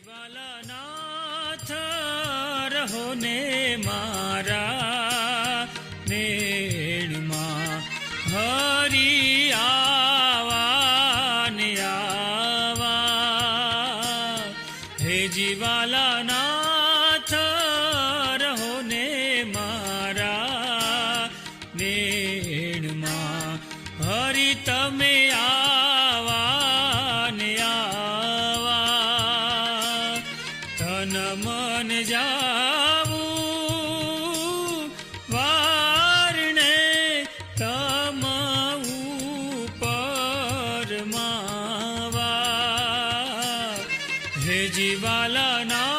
જીવાલાનાથ રહો ને મારા નેણમાં હરી આવા ને આવા. હે જીવાલાનાથ રહો ને મારા નેણમાં હરી તમે આવા ને આવા. તન મન જાવું વારણે તમ ઉપર માવા. હે જીવાલાના